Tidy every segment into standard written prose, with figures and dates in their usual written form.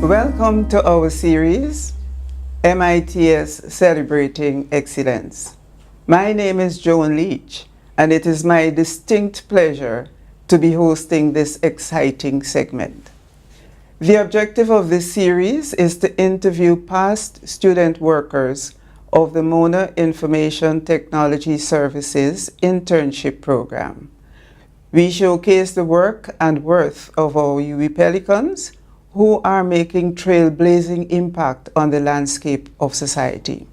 Welcome to our series, MITS Celebrating Excellence. My name is Joan Leach, and it is my distinct pleasure to be hosting this exciting segment. The objective of this series is to interview past student workers of the Mona Information Technology Services Internship Program. We showcase the work and worth of our UWI Pelicans who are making trailblazing impact on the landscape of society.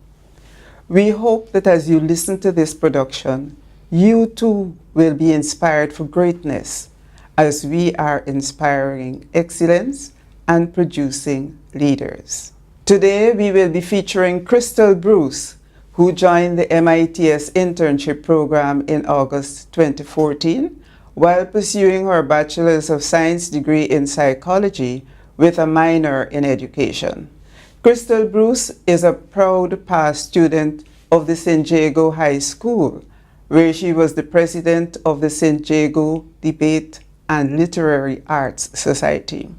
We hope that as you listen to this production, you too will be inspired for greatness as we are inspiring excellence and producing leaders. Today we will be featuring Krystal Bruce, who joined the MITS Internship Program in August 2014 while pursuing her Bachelor's of Science degree in Psychology with a minor in education. Krystal Bruce is a proud past student of the St. Jago High School, where she was the president of the St. Jago Debate and Literary Arts Society,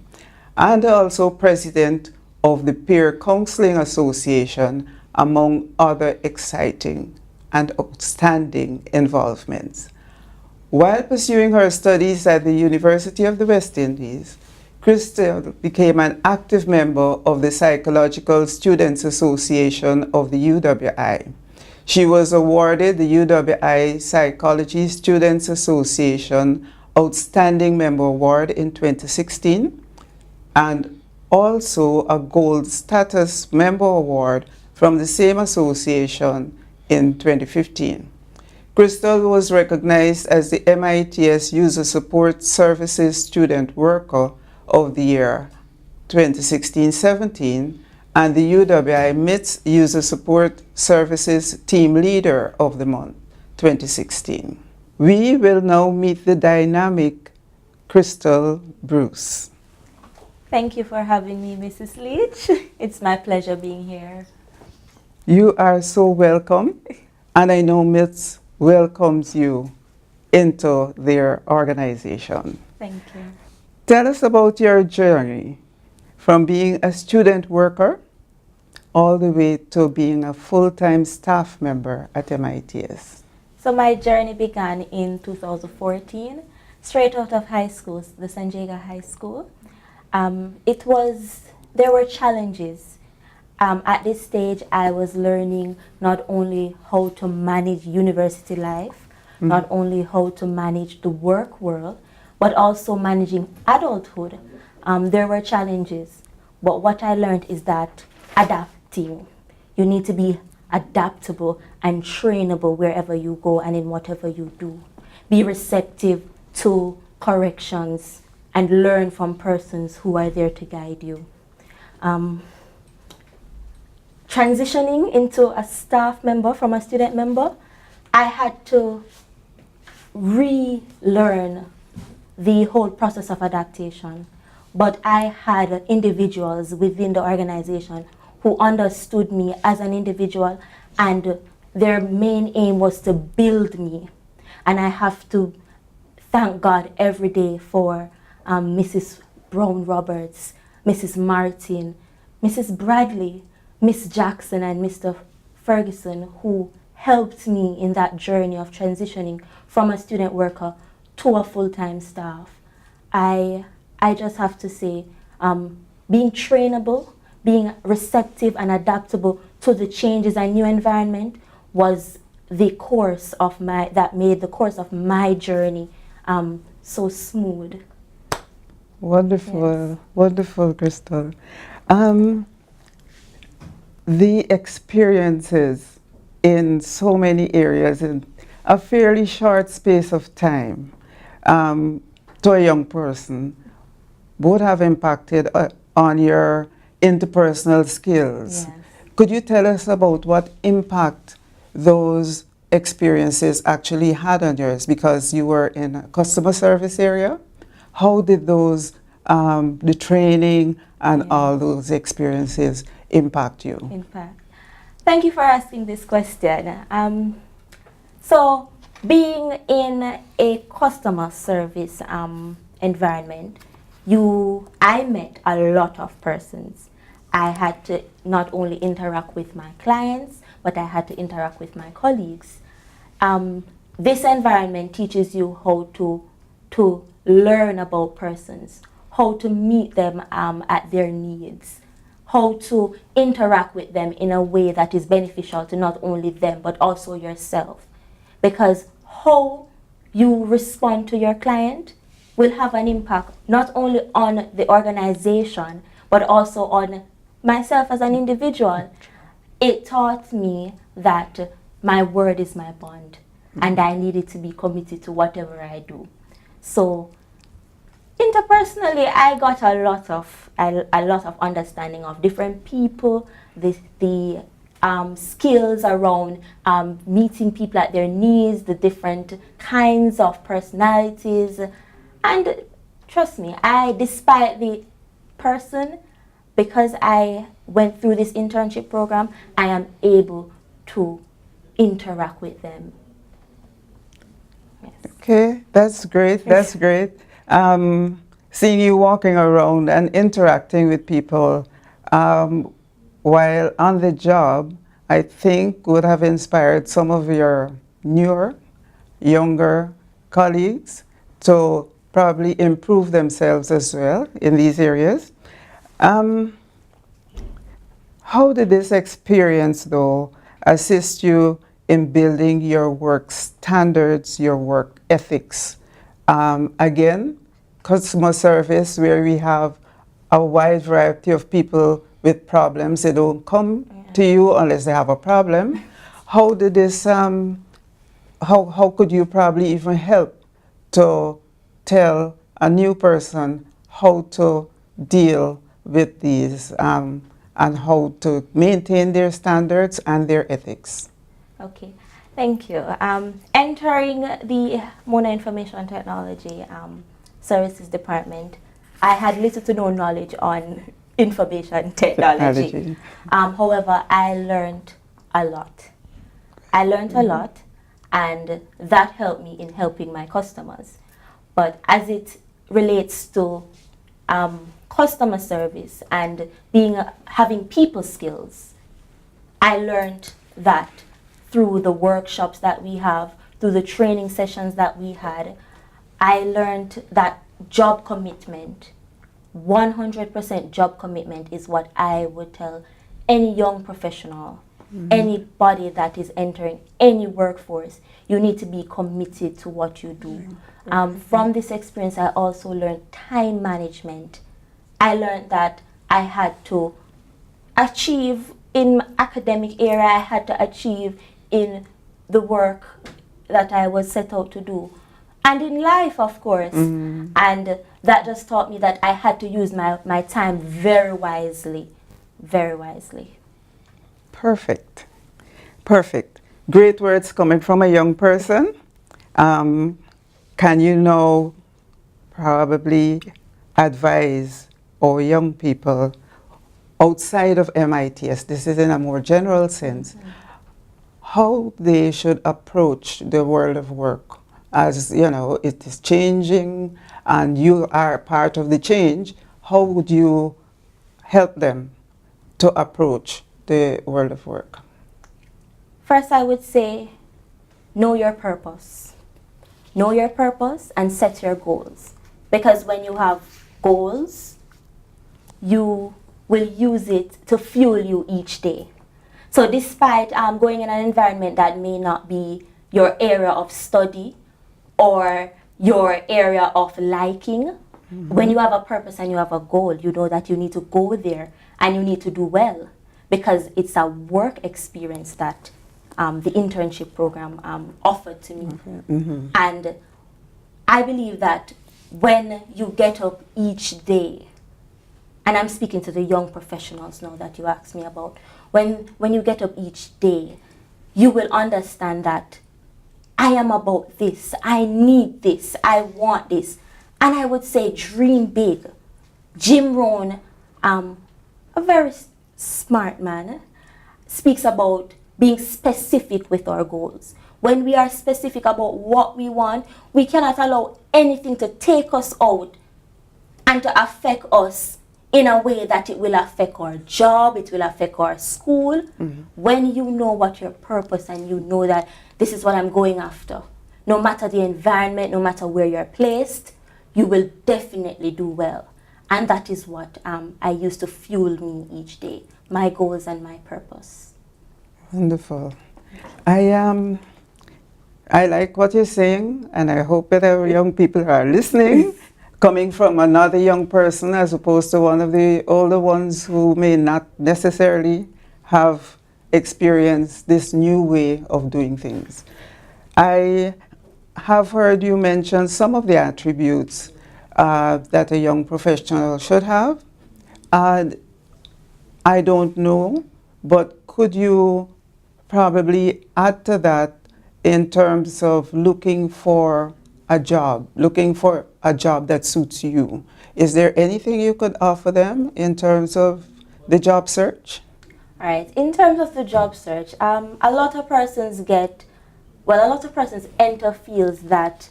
and also president of the Peer Counseling Association, among other exciting and outstanding involvements. While pursuing her studies at the University of the West Indies, Krystal became an active member of the Psychological Students Association of the UWI. She was awarded the UWI Psychology Students Association Outstanding Member Award in 2016 and also a Gold Status Member Award from the same association in 2015. Krystal was recognized as the MITS User Support Services Student Worker of the Year 2016-17 and the UWI MITS User Support Services Team Leader of the Month 2016. We will now meet the dynamic Krystal Bruce. Thank you for having me, Mrs. Leach. It's my pleasure being here. You are so welcome, and I know MITS welcomes you into their organization. Thank you. Tell us about your journey from being a student worker all the way to being a full-time staff member at MITS. So my journey began in 2014, straight out of high school, the St. Jago High School. There were challenges. At this stage, I was learning not only how to manage university life, not only how to manage the work world, but also managing adulthood. There were challenges, but what I learned is that adapting. You need to be adaptable and trainable wherever you go and in whatever you do. Be receptive to corrections and learn from persons who are there to guide you. Transitioning into a staff member from a student member, I had to relearn the whole process of adaptation. But I had individuals within the organization who understood me as an individual, and their main aim was to build me. And I have to thank God every day for Mrs. Brown Roberts, Mrs. Martin, Mrs. Bradley, Miss Jackson, and Mr. Ferguson, who helped me in that journey of transitioning from a student worker to a full-time staff. I just have to say, being trainable, being receptive and adaptable to the changes and new environment was the course of that made the course of my journey so smooth. Wonderful, yes. Wonderful, Krystal. The experiences in so many areas in a fairly short space of time to a young person would have impacted on your interpersonal skills. Yes. Could you tell us about what impact those experiences actually had on yours? Because you were in a customer service area. How did those, the training and all those experiences impact you? In fact, thank you for asking this question. So Being in a customer service environment, I met a lot of persons. I had to not only interact with my clients, but I had to interact with my colleagues. This environment teaches you how to learn about persons, how to meet them at their needs, how to interact with them in a way that is beneficial to not only them, but also yourself. Because how you respond to your client will have an impact not only on the organization, but also on myself as an individual. It taught me that my word is my bond, and I needed to be committed to whatever I do. So interpersonally, I got a lot of understanding of different people, the skills around meeting people at their needs, the different kinds of personalities, and trust me, despite the person, because I went through this internship program, I am able to interact with them. Yes. Okay, that's great. That's great. Seeing you walking around and interacting with people while on the job, I think would have inspired some of your newer, younger colleagues to probably improve themselves as well in these areas. How did this experience, though, assist you in building your work standards, your work ethics? Again, customer service, where we have a wide variety of people with problems. They don't come to you unless they have a problem. How did this, how could you probably even help to tell a new person how to deal with these and how to maintain their standards and their ethics? Okay, thank you. Entering the Mona Information Technology Services Department, I had little to no knowledge on information technology. However, I learned a lot. And that helped me in helping my customers. But as it relates to customer service and having people skills, I learned that through the workshops that we have, through the training sessions that we had. I learned that job commitment, 100% job commitment, is what I would tell any young professional, anybody that is entering any workforce. You need to be committed to what you do. From this experience, I also learned time management. I learned that I had to achieve in academic area, I had to achieve in the work that I was set out to do. And in life, of course. And that just taught me that I had to use my time very wisely, very wisely. Perfect. Perfect. Great words coming from a young person. Can you now probably advise our young people outside of MITS, this is in a more general sense, how they should approach the world of work? As you know, it is changing and you are part of the change. How would you help them to approach the world of work? First, I would say, know your purpose. Know your purpose and set your goals. Because when you have goals, you will use it to fuel you each day. So despite going in an environment that may not be your area of study or your area of liking, when you have a purpose and you have a goal, you know that you need to go there and you need to do well, because it's a work experience that the internship program offered to me. And I believe that when you get up each day, and I'm speaking to the young professionals now that you asked me about, when you get up each day, you will understand that I am about this, I need this, I want this. And I would say dream big. Jim Rohn, a very smart man, speaks about being specific with our goals. when we are specific about what we want, we cannot allow anything to take us out and to affect us in a way that it will affect our job, it will affect our school. When you know what your purpose and you know that this is what I'm going after, no matter the environment, no matter where you're placed, you will definitely do well. And that is what I use to fuel me each day, my goals and my purpose. Wonderful. I like what you're saying, and I hope that our young people are listening, coming from another young person as opposed to one of the older ones who may not necessarily have experienced this new way of doing things. I have heard you mention some of the attributes that a young professional should have. I don't know, but could you probably add to that in terms of looking for a job that suits you? Is there anything you could offer them in terms of the job search? All right, in terms of the job search, a lot of persons enter fields that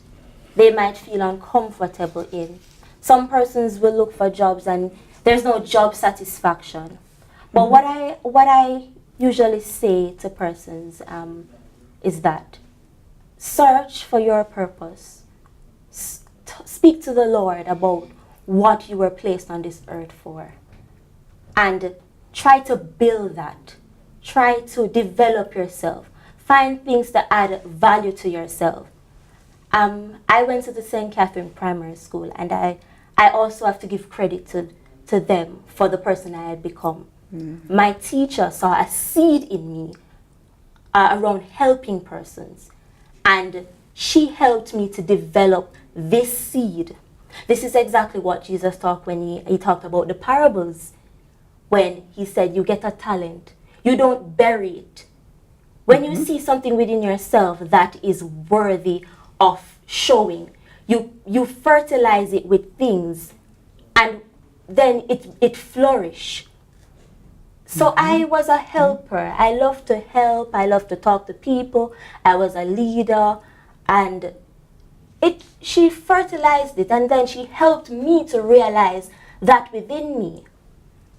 they might feel uncomfortable in. Some persons will look for jobs and there's no job satisfaction. But what I usually say to persons is that search for your purpose. Speak to the Lord about what you were placed on this earth for. And try to build that. Try to develop yourself. Find things that add value to yourself. I went to the St. Catherine Primary School, and I also have to give credit to them for the person I had become. My teacher saw a seed in me around helping persons, and she helped me to develop this seed. This is exactly what Jesus talked when he talked about the parables, when he said you get a talent, you don't bury it. When you see something within yourself that is worthy of showing, you fertilize it with things, and then it flourishes. So I was a helper. I love to help. I love to talk to people. I was a leader, and she fertilized it, and then she helped me to realize that within me.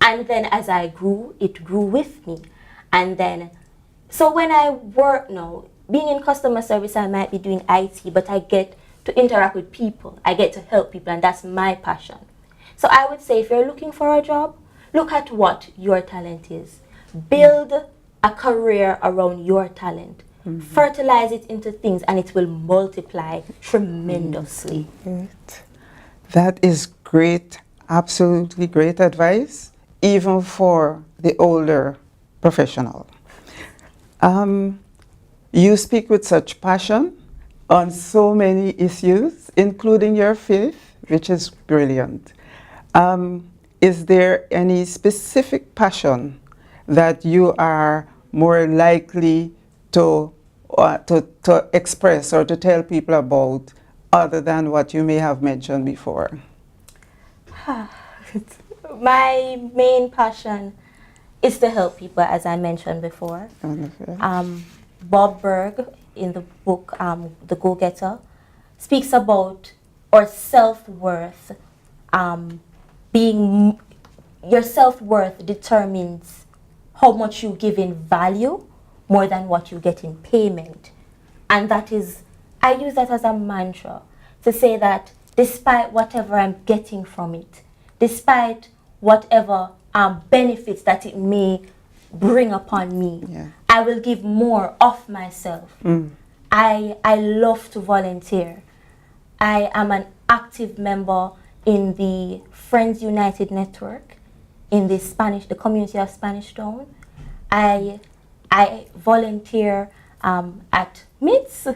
And then as I grew, it grew with me. And then, so when I work now, being in customer service, I might be doing IT, but I get to interact with people. I get to help people, and that's my passion. So I would say if you're looking for a job, look at what your talent is. Build a career around your talent. Fertilize it into things, and it will multiply tremendously. Great. That is great, absolutely great advice, even for the older professional. You speak with such passion on so many issues, including your faith, which is brilliant. Is there any specific passion that you are more likely to express or to tell people about, other than what you may have mentioned before? My main passion is to help people, as I mentioned before. Bob Berg, in the book The Go-Getter, speaks about our self-worth. Your self-worth determines how much you give in value more than what you get in payment. And that is, I use that as a mantra to say that despite whatever I'm getting from it, despite whatever benefits that it may bring upon me, I will give more of myself. I love to volunteer. I am an active member in the Friends United Network in the community of Spanish Town. I volunteer at MITS.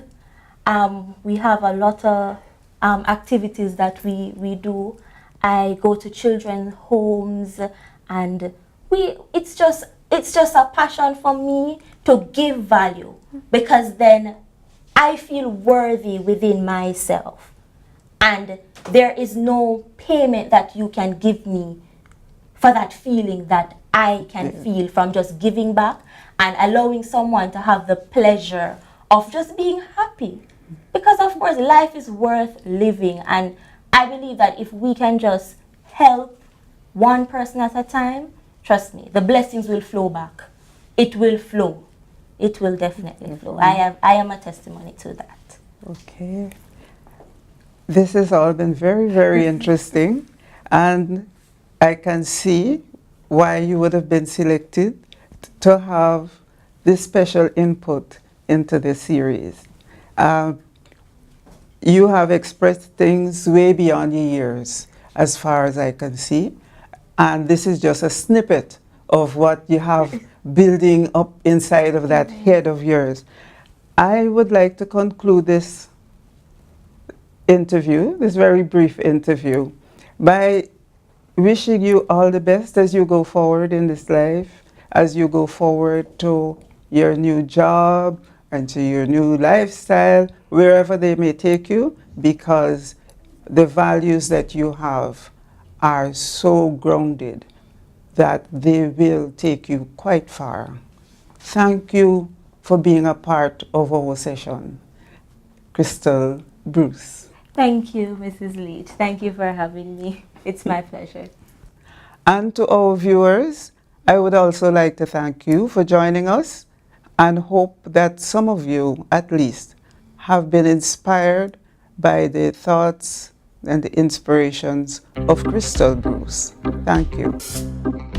We have a lot of activities that we do. I go to children's homes, and it's just a passion for me to give value, because then I feel worthy within myself, and there is no payment that you can give me for that feeling that I can feel from just giving back and allowing someone to have the pleasure of just being happy. Because of course life is worth living, and I believe that if we can just help one person at a time, trust me, the blessings will flow back. It will flow. It will definitely flow. I am a testimony to that. Okay. This has all been very, very interesting, and I can see why you would have been selected to have this special input into this series. You have expressed things way beyond your years, as far as I can see, and this is just a snippet of what you have building up inside of that head of yours. I would like to conclude this interview, this very brief interview, by wishing you all the best as you go forward in this life, as you go forward to your new job and to your new lifestyle, wherever they may take you, because the values that you have are so grounded that they will take you quite far. Thank you for being a part of our session. Krystal, Bruce. Thank you, Mrs. Leach. Thank you for having me. It's my pleasure. And to our viewers, I would also like to thank you for joining us and hope that some of you, at least, have been inspired by the thoughts and the inspirations of Krystal Bruce. Thank you.